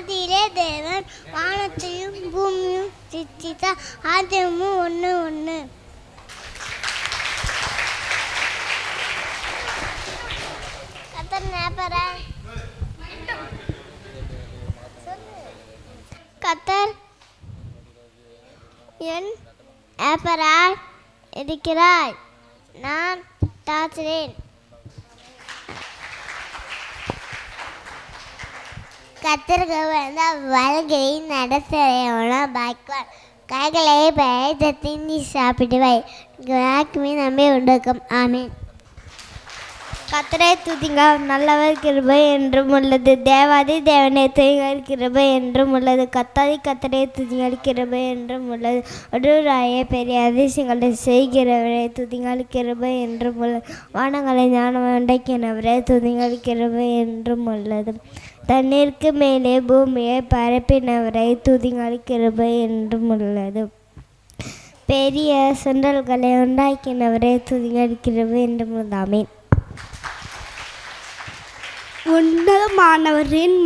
ஆதியிலே தேவன் வானத்தையும் பூமியும் சிருஷ்டித்தார். ஆதியாகமம் 1:1. கர்த்தர் நேபராய் கர்த்தர் என் நேபராய் இருக்கிறாய், நான் தாழ்கிறேன். கர்த்தருக்கு வந்த வாழ்க்கையை நடத்துகிறவனா பாய்க்குவான். கைகளை பயத்தை திண்டி சாப்பிடுவாய், வாக்குமே நம்பி உண்டாக்கும். ஆமீன். கர்த்தரை துதிங்கள், நல்லவர் கிருபை என்றும் உள்ளது. தேவாதி தேவனை துதிங்கள், கிருபை என்றும் உள்ளது. கர்த்தரை துதிங்கள், கிருபை என்றும் உள்ளது. ஒருவராய பெரிய அதிசயங்களை செய்கிறவரை துதிங்கள், கிருபை என்றும் உள்ளது. வானங்களை ஞானம் உண்டாக்கினவரை துதிங்கள், கிருபை என்றும் உள்ளது. தண்ணீருக்கு மேலே பூமியை பரப்பினவரை துதிங்கள், கிருபை என்றும் உள்ளது. பெரிய சுண்டல்களை உண்டாக்கினவரை துதிங்கள், கிருபை என்றும் உள்ளது. உன்னதமானவரின்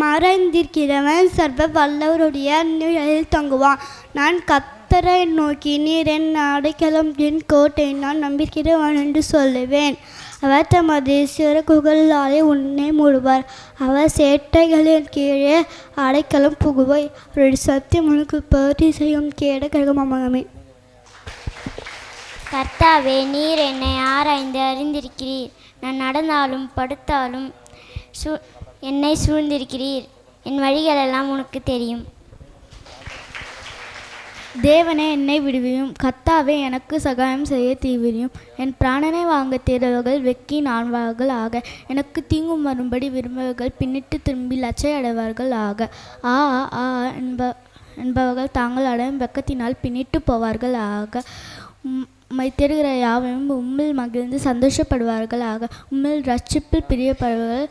மறைந்திருக்கிறவன் சர்வ வல்லவருடைய நிழலில் தங்குவான். நான் கர்த்தரை நோக்கி, நீர் என் அடைக்கலம், என் கோட்டை, நான் நம்பிக்கிறவன் என்று சொல்லுவேன். அவர் தமது சிறகுகளாலே உன்னை மூடுவார். அவர் சேட்டைகளின் கீழே அடைக்கலம் புகுவாய். அவருடைய சத்தியம் உனக்கு பரிசயம் கேடகமாமே. கர்த்தாவே, நீர் என்னை ஆராய்ந்து அறிந்திருக்கிறீர். நான் நடந்தாலும் படுத்தாலும் என்னை சூழ்ந்திருக்கிறீர். என் வழிகளெல்லாம் உனக்கு தெரியும். தேவனே, என்னை விடுவியும். கர்த்தாவே, எனக்கு சகாயம் செய்ய தீவிரியும். என் பிராணனை வாங்க தேடுவர்கள் வெக்கி நான்வார்கள் ஆக. எனக்கு தீங்கும் வரும்படி விரும்பவர்கள் பின்னிட்டு திரும்பி லட்சை அடைவார்கள் ஆக. ஆ ஆ என்பவர்கள் தாங்கள் அடையும் வெக்கத்தினால் பின்னிட்டு போவார்கள் ஆக. உம்மை தேடுகிற யாவையும் உம்மில் மகிழ்ந்து சந்தோஷப்படுவார்கள் ஆக. உம்மில் ரட்சிப்பில் பிரியப்படுவார்கள்.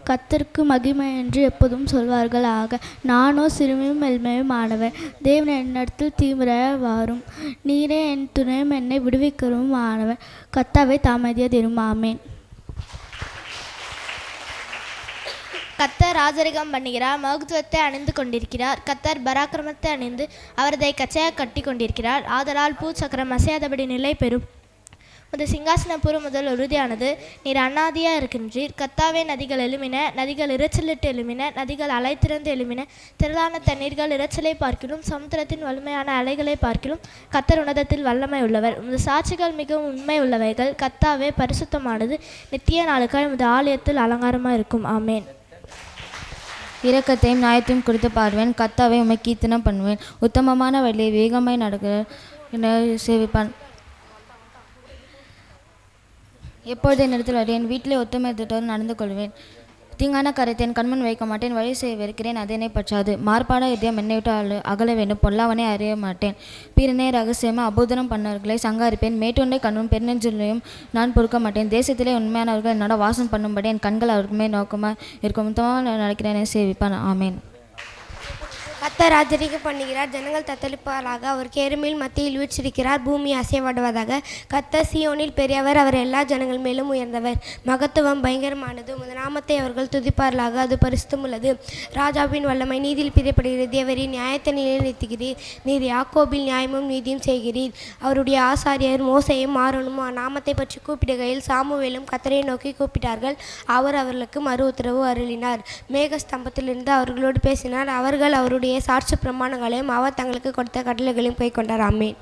கர்த்தருக்கு மகிமை என்று எப்போதும் சொல்வார்கள் ஆக. நானோ சிறுமியும் எளிமையும் ஆனவன். தேவன் என்னிடத்தில் தீவிர வாரும். நீரே என் துணையும் என்னை விடுவிக்கிறவும் ஆனவன். கர்த்தாவே, தாமதியாதிரும். ஆமேன். கர்த்தர் ராஜரிகம் பண்ணுகிறார், மகத்துவத்தை அணிந்து கொண்டிருக்கிறார். கர்த்தர் பராக்கிரமத்தை அணிந்து அவரதை கச்சையாக கட்டி கொண்டிருக்கிறார். ஆதலால் பூச்சக்கரம் அசையாதபடி நிலை பெறும். உமது சிங்காசனபுரம் முதல் உறுதியானது. நீர் அண்ணாதியாக இருக்கின்றீர். கர்த்தாவே, நதிகள் எழுமின, நதிகள் இரைச்சலிட்டு எழுமின, நதிகள் அலை திறந்து எழுமின. திரளான தண்ணீர்கள் இரைச்சலை பார்க்கிலும் சமுத்திரத்தின் வலிமையான அலைகளை பார்க்கிலும் கர்த்தர் உன்னதத்தில் வல்லமை உள்ளவர். உமது சாட்சிகள் மிகவும் உண்மை உள்ளவைகள். கர்த்தாவே, பரிசுத்தமானது. நித்திய நாளுக்காய் உமது ஆலயத்தில் அலங்காரமாக இருக்கும். ஆமேன். இரக்கத்தையும் நியாயத்தையும் குறித்து பாடுவேன். கர்த்தாவை உம்மை கீர்த்தனம் பண்ணுவேன். உத்தமமான வழியை வேகமாய் நடக்கிற சேவிப்பான். எப்பொழுது என்னிடத்தில் வருவேன், வீட்டிலே ஒத்துமைத்தோடு நடந்து கொள்வேன். தீங்கான கருத்தை என் கண்முன் வைக்க மாட்டேன். வழி செய்ய வெறுக்கிறேன், அது என்னை பற்றாது. மார்பாட இதயம் என்னை விட்டு அகல வேண்டும். பொல்லாவனை அறிய மாட்டேன். பிறனே ரகசியமாக அபோதனம் பண்ணவர்களை சங்காரிப்பேன். மேட்டுண்டை கண்ணும் பெருநெஞ்சுலையும் நான் பொறுக்க மாட்டேன். தேசத்திலே உண்மையானவர்கள் என்னோட வாசம் பண்ணும்படி என் கண்கள் அவருக்குமே நோக்கமாக இருக்கும். உத்தமமாக நடக்கிறேன் சேவிப்பான். ஆமேன். கர்த்தர் ராஜரிகம் பண்ணுகிறார், ஜனங்கள் தத்தளிப்பார்களாக. அவர் கேருமேல் மத்தியில் வீற்றிருக்கிறார், பூமி அசைவாடுவதாக. கர்த்தர் சீயோனில் பெரியவர், அவர் எல்லா ஜனங்கள் மேலும் உயர்ந்தவர். மகத்துவம் பயங்கரமானது. உமது நாமத்தை அவர்கள் துதிப்பார்களாக, அது பரிசுத்தம் உள்ளது. ராஜாவின் வல்லமை நீதியில் பிரியப்படுகிறது. தேவரின் நியாயத்தை நிலைநிறுத்துகிறீர். நீர் யாக்கோபில் நியாயமும் நீதியும் செய்கிறீர். அவருடைய ஆசாரியர் மோசேயும் ஆரோனும் நாமத்தை பற்றி கூப்பிடுகையில் சாமுவேலும் கர்த்தரை நோக்கி கூப்பிட்டார்கள். அவர் அவர்களுக்கு மறு உத்தரவு அருளினார். மேக ஸ்தம்பத்திலிருந்து அவர்களோடு பேசினார். அவர்கள் அவருடைய சாட்சி பிரமாணங்களையும் அவர் தங்களுக்கு கொடுத்த கட்டளைகளையும் கைக்கொண்டார். ஆமேன்.